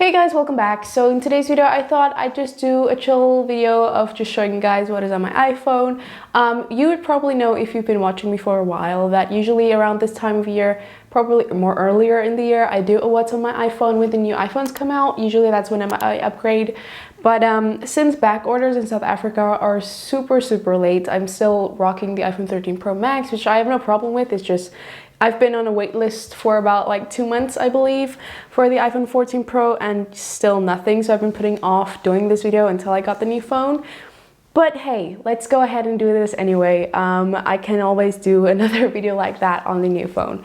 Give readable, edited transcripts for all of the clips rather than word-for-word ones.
Hey guys, welcome back. So in today's video, I thought I'd just do a chill video of just showing you guys what is on my iPhone. You would probably know if you've been watching me for a while that usually around this time of year, probably more earlier in the year, I do a what's on my iPhone when the new iPhones come out. Usually that's when I upgrade. But since back orders in South Africa are super late, I'm still rocking the iPhone 13 Pro Max, which I have no problem with. It's just I've been on a wait list for about like 2 months, I believe, for the iPhone 14 Pro and still nothing. So I've been putting off doing this video until I got the new phone. But hey, let's go ahead and do this anyway. I can always do another video like that on the new phone.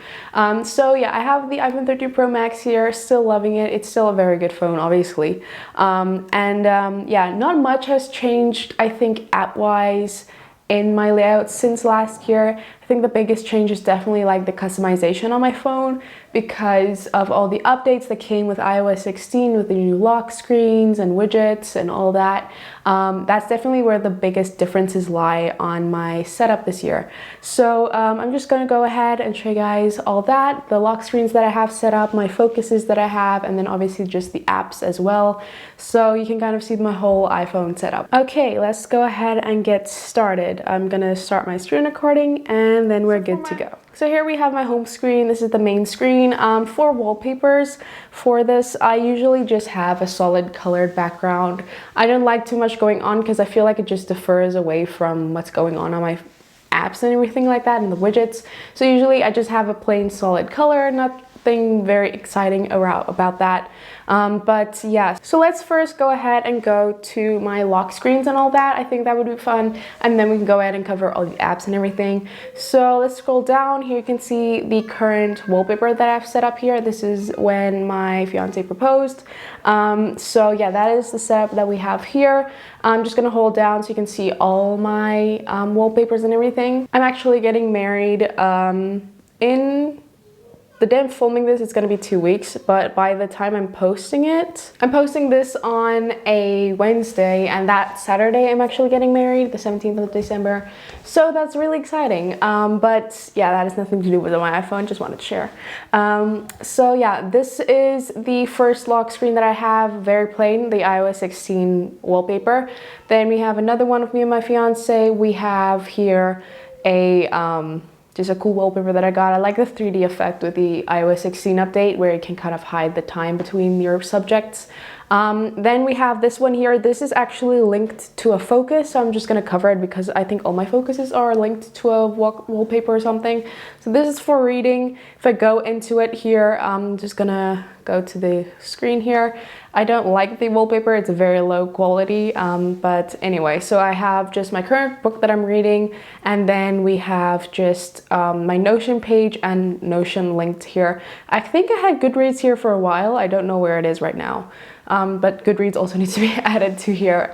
So yeah, I have the iPhone 13 Pro Max here, still loving it. It's still a very good phone, obviously. Yeah, not much has changed, I think, app-wise in my layout since last year. I think the biggest change is definitely like the customization on my phone because of all the updates that came with iOS 16 with the new lock screens and widgets and all that. That's definitely where the biggest differences lie on my setup this year. So I'm just gonna go ahead and show you guys all that, the lock screens that I have set up, my focuses that I have, and then obviously just the apps as well. So you can kind of see my whole iPhone setup. Okay, let's go ahead and get started. I'm gonna start my screen recording and then we're good to go. So here we have my home screen. This is the main screen. For wallpapers for this, I usually just have a solid colored background. I don't like too much going on because I feel like it just differs away from what's going on my apps and everything like that and the widgets. So usually I just have a plain solid color, nothing very exciting about that. But yeah, so let's first go ahead and go to my lock screens and all that. I think that would be fun, and then we can go ahead and cover all the apps and everything. So let's scroll down. Here you can see the current wallpaper that I've set up here. This is when my fiance proposed. So yeah, that is the setup that we have here. I'm just gonna hold down so you can see all my wallpapers and everything. I'm actually getting married in the day I'm filming this, it's gonna be 2 weeks, but by the time I'm posting it, I'm posting this on a Wednesday, and that Saturday I'm actually getting married, the 17th of December. So that's really exciting. But yeah, that has nothing to do with my iPhone, just wanted to share. So yeah, this is the first lock screen that I have, very plain, the iOS 16 wallpaper. Then we have another one of me and my fiance. We have here just a cool wallpaper that I got. I like the 3D effect with the iOS 16 update where you can kind of hide the time between your subjects. Then we have this one here. This is actually linked to a focus, so I'm just gonna cover it because I think all my focuses are linked to a wallpaper or something. So this is for reading. If I go into it here, I'm just gonna go to the screen here. I don't like the wallpaper, it's very low quality, but anyway, so I have just my current book that I'm reading, and then we have just my Notion page and Notion linked here. I think I had Goodreads here for a while. I don't know where it is right now. But Goodreads also needs to be added to here.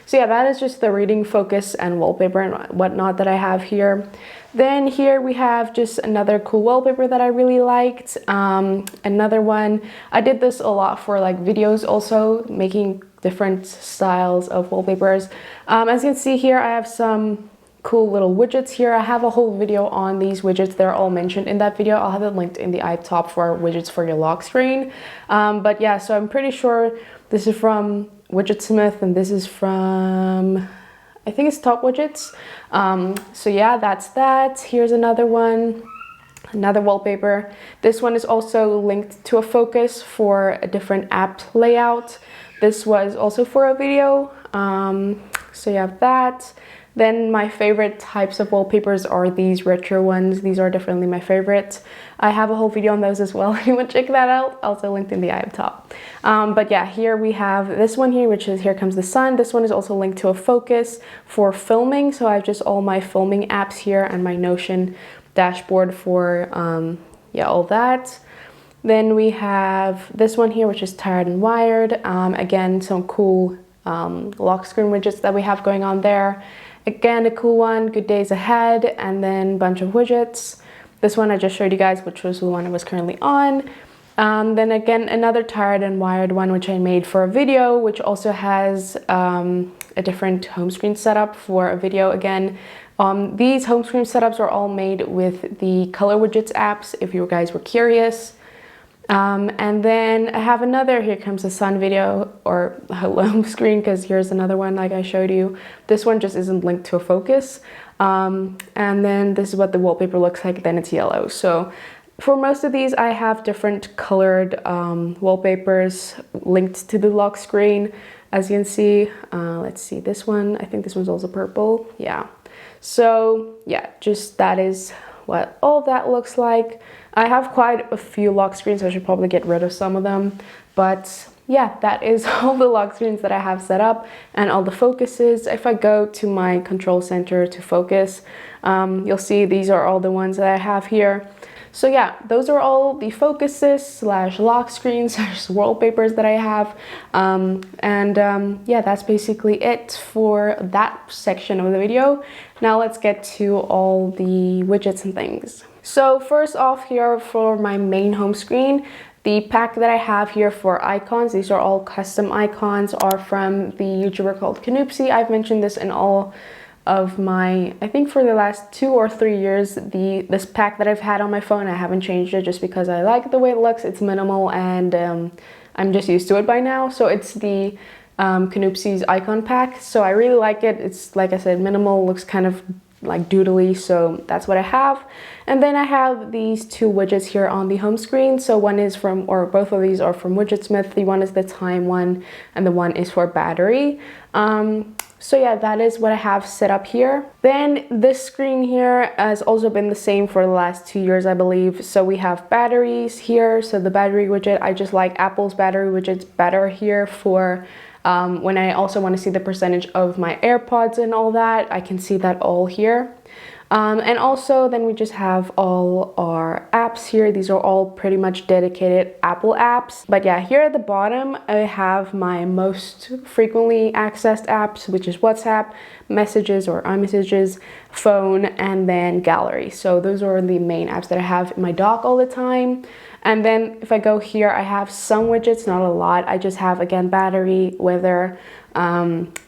So yeah, that is just the reading focus and wallpaper and whatnot that I have here. Then here we have just another cool wallpaper that I really liked. Another one, I did this a lot for like videos also, making different styles of wallpapers. As you can see here, I have some cool little widgets here. I have a whole video on these widgets. They're all mentioned in that video. I'll have it linked in the top for widgets for your lock screen. But yeah, so I'm pretty sure this is from Widgetsmith and this is from, I think it's Top Widgets. So yeah, that's that. Here's another one, another wallpaper. This one is also linked to a focus for a different app layout. This was also for a video. So you have that. Then my favorite types of wallpapers are these retro ones. These are definitely my favorite. I have a whole video on those as well. You want to check that out? Also linked in the top. But yeah, here we have this one here, which is Here Comes the Sun. This one is also linked to a focus for filming. So I have just all my filming apps here and my Notion dashboard for yeah, all that. Then we have this one here, which is Tired and Wired. Again, some cool lock screen widgets that we have going on there. Again, a cool one, Good Days Ahead, and then a bunch of widgets. This one I just showed you guys, which was the one I was currently on. Then again, another Tired and Wired one, which I made for a video, which also has a different home screen setup for a video again. These home screen setups are all made with the Color Widgets apps, if you guys were curious. And then I have another Here Comes the Sun video, or home screen, because here's another one like I showed you. This one just isn't linked to a focus. And then this is what the wallpaper looks like, then it's yellow. So for most of these I have different colored wallpapers linked to the lock screen, as you can see. Let's see, this one, I think this one's also purple. Yeah. So yeah, just that is what all of that looks like. I have quite a few lock screens, so I should probably get rid of some of them. But yeah, that is all the lock screens that I have set up and all the focuses. If I go to my control center to focus, you'll see these are all the ones that I have here. So yeah, those are all the focuses slash lock screens slash wallpapers that I have. Yeah, that's basically it for that section of the video. Now let's get to all the widgets and things. So first off here for my main home screen, the pack that I have here for icons, these are all custom icons, are from the YouTuber called Canoopsy. I've mentioned this in all of my, I think for the last 2 or 3 years, this pack that I've had on my phone, I haven't changed it just because I like the way it looks. It's minimal and I'm just used to it by now. So it's the Canoopsy's icon pack. So I really like it. It's, like I said, minimal, looks kind of like doodly, so that's what I have. And then I have these 2 widgets here on the home screen. So one is from, or both of these are from Widgetsmith. The one is the time one and the one is for battery. So yeah, that is what I have set up here. Then this screen here has also been the same for the last 2 years, I believe. So we have batteries here. So the battery widget, I just like Apple's battery widgets better here for when I also want to see the percentage of my AirPods and all that. I can see that all here. And also then we just have all our apps here. These are all pretty much dedicated Apple apps. But yeah, here at the bottom, I have my most frequently accessed apps, which is WhatsApp, Messages or iMessages, Phone, and then Gallery. So those are the main apps that I have in my dock all the time. And then if I go here, I have some widgets, not a lot. I just have, again, battery, weather,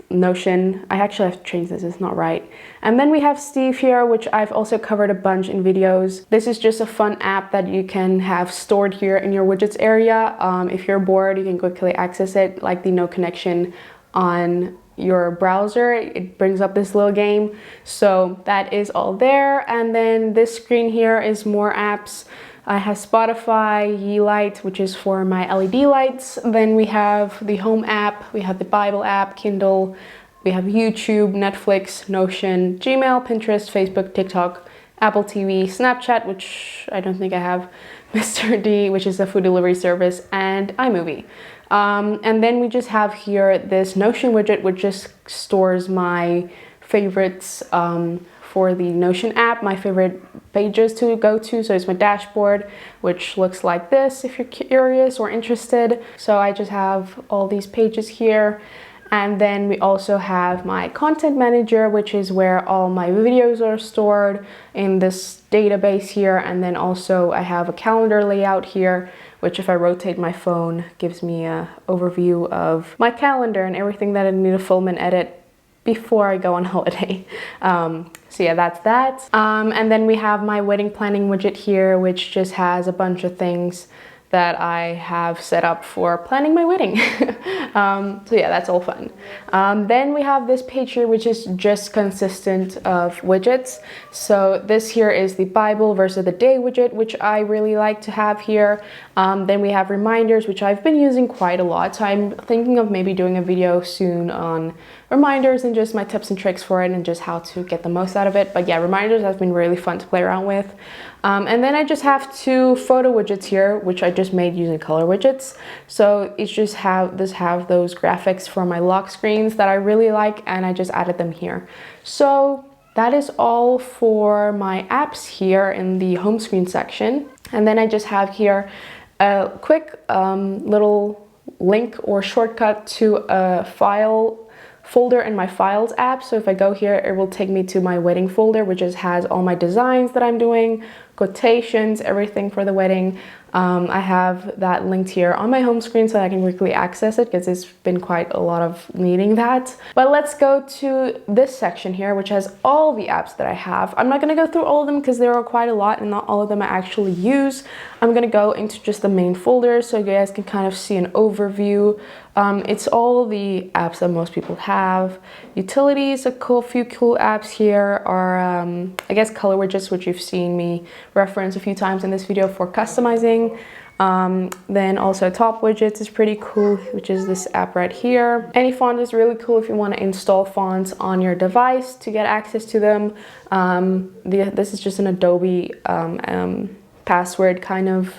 Notion. I actually have to change this, it's not right. And then we have Steve here, which I've also covered a bunch in videos. This is just a fun app that you can have stored here in your widgets area. If you're bored, you can quickly access it, like the no connection on your browser. It brings up this little game. So that is all there. And then this screen here is more apps. I have Spotify, Yeelight, which is for my LED lights. Then we have the Home app, we have the Bible app, Kindle, we have YouTube, Netflix, Notion, Gmail, Pinterest, Facebook, TikTok, Apple TV, Snapchat, which I don't think I have, Mr. D, which is a food delivery service, and iMovie. And then we just have here this Notion widget, which just stores my favorites for the Notion app, my favorite pages to go to. So it's my dashboard, which looks like this if you're curious or interested. So I just have all these pages here. And then we also have my content manager, which is where all my videos are stored in this database here. And then also I have a calendar layout here, which if I rotate my phone gives me an overview of my calendar and everything that I need to film and edit before I go on holiday. So yeah, that's that. And then we have my wedding planning widget here, which just has a bunch of things that I have set up for planning my wedding. So yeah, that's all fun. Then we have this page here, which is just consistent of widgets. So this here is the Bible versus the day widget, which I really like to have here. Then we have reminders, which I've been using quite a lot. So I'm thinking of maybe doing a video soon on reminders and just my tips and tricks for it and just how to get the most out of it. But yeah, reminders have been really fun to play around with. And then I just have 2 photo widgets here, which I just made using color widgets. So it's just have those graphics for my lock screens that I really like, and I just added them here. So that is all for my apps here in the home screen section. And then I just have here a quick little link or shortcut to a folder in my Files app. So if I go here, it will take me to my wedding folder, which just has all my designs that I'm doing quotations, everything for the wedding. I have that linked here on my home screen so that I can quickly access it because it's been quite a lot of needing that. But let's go to this section here, which has all the apps that I have. I'm not going to go through all of them because there are quite a lot and not all of them I actually use. I'm going to go into just the main folder so you guys can kind of see an overview. It's all the apps that most people have. Utilities, few cool apps here are, I guess, color widgets, which you've seen me reference a few times in this video for customizing. Then also top widgets is pretty cool, which is this app right here. Any font is really cool if you want to install fonts on your device to get access to them. This is just an Adobe password kind of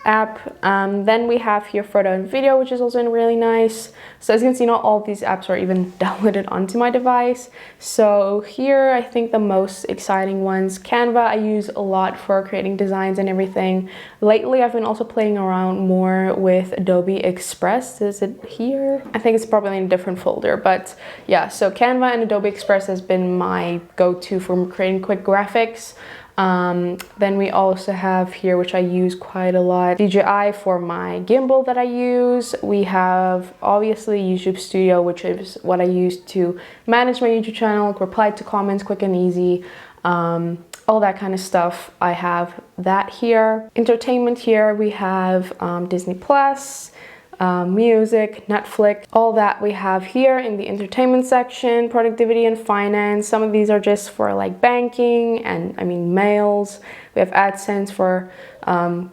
app. Then we have here photo and video, which is also really nice. So as you can see, not all of these apps are even downloaded onto my device. So here I think the most exciting ones, Canva, I use a lot for creating designs and everything. Lately I've been also playing around more with Adobe Express. Is it here? I think it's probably in a different folder, but yeah, so Canva and Adobe Express has been my go-to for creating quick graphics. Then we also have here, which I use quite a lot, DJI for my gimbal that I use. We have obviously YouTube Studio, which is what I use to manage my YouTube channel, reply to comments quick and easy, all that kind of stuff. I have that here. Entertainment here, we have Disney Plus, music, Netflix, all that we have here in the entertainment section. Productivity and finance, some of these are just for like banking and mails. We have AdSense for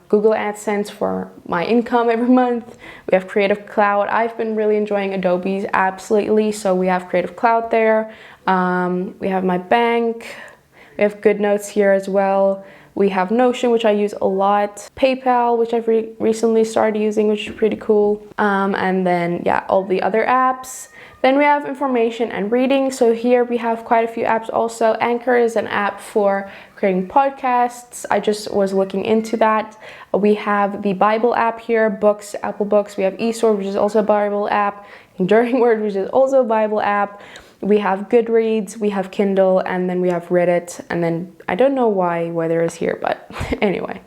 Google AdSense for my income every month. We have Creative Cloud. I've been really enjoying Adobe's apps lately, so we have Creative Cloud there. We have my bank. We have GoodNotes here as well. We have Notion, which I use a lot. PayPal, which I've recently started using, which is pretty cool. And then, yeah, all the other apps. Then we have information and reading. So here we have quite a few apps also. Anchor is an app for creating podcasts. I just was looking into that. We have the Bible app here, Books, Apple Books. We have eSword, which is also a Bible app. Enduring Word, which is also a Bible app. We have Goodreads, we have Kindle, and then we have Reddit, and then I don't know why there is here, but anyway.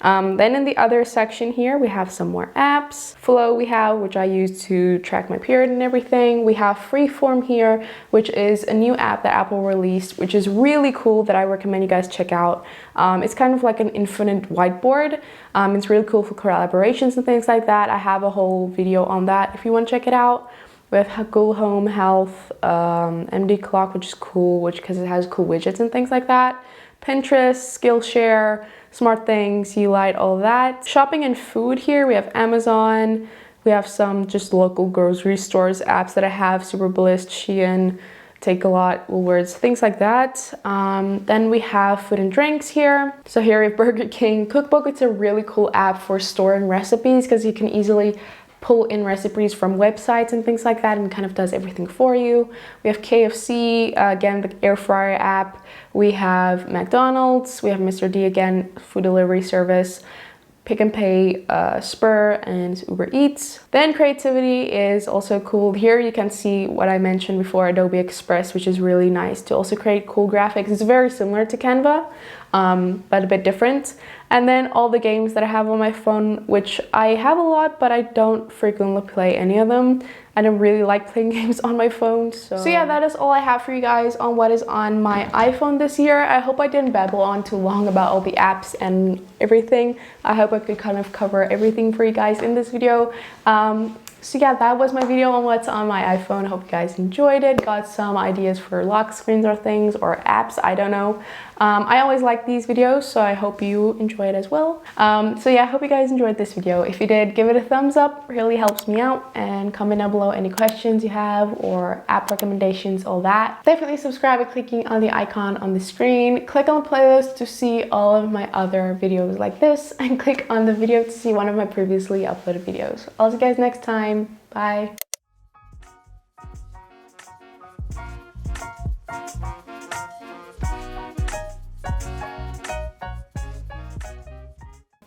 Then in the other section here, we have some more apps. Flow we have, which I use to track my period and everything. We have Freeform here, which is a new app that Apple released, which is really cool that I recommend you guys check out. It's kind of like an infinite whiteboard. It's really cool for collaborations and things like that. I have a whole video on that if you want to check it out. We have Google Home, Health, MD Clock, which is cool, because it has cool widgets and things like that. Pinterest, Skillshare, SmartThings, Ulight, all that. Shopping and food here, we have Amazon. We have some just local grocery stores apps that I have, Superbalist, Shein, Take-A-Lot, Woolworths, things like that. Then we have food and drinks here. So here we have Burger King Cookbook. It's a really cool app for storing recipes because you can easily pull in recipes from websites and things like that, and kind of does everything for you. We have KFC, again, the air fryer app. We have McDonald's. We have Mr. D, again, food delivery service. Pick and Pay, Spur, and Uber Eats. Then creativity is also cool. Here you can see what I mentioned before, Adobe Express, which is really nice to also create cool graphics. It's very similar to Canva, but a bit different. And then all the games that I have on my phone, which I have a lot, but I don't frequently play any of them. I don't really like playing games on my phone. So yeah, that is all I have for you guys on what is on my iPhone this year. I hope I didn't babble on too long about all the apps and everything. I hope I could kind of cover everything for you guys in this video. So yeah, that was my video on what's on my iPhone. I hope you guys enjoyed it, got some ideas for lock screens or things or apps, I don't know. I always like these videos, so I hope you enjoy it as well. So yeah, I hope you guys enjoyed this video. If you did, give it a thumbs up, really helps me out, and comment down below any questions you have or app recommendations, all that. Definitely subscribe by clicking on the icon on the screen. Click on the playlist to see all of my other videos like this, and click on the video to see one of my previously uploaded videos. I'll see you guys next time. Bye.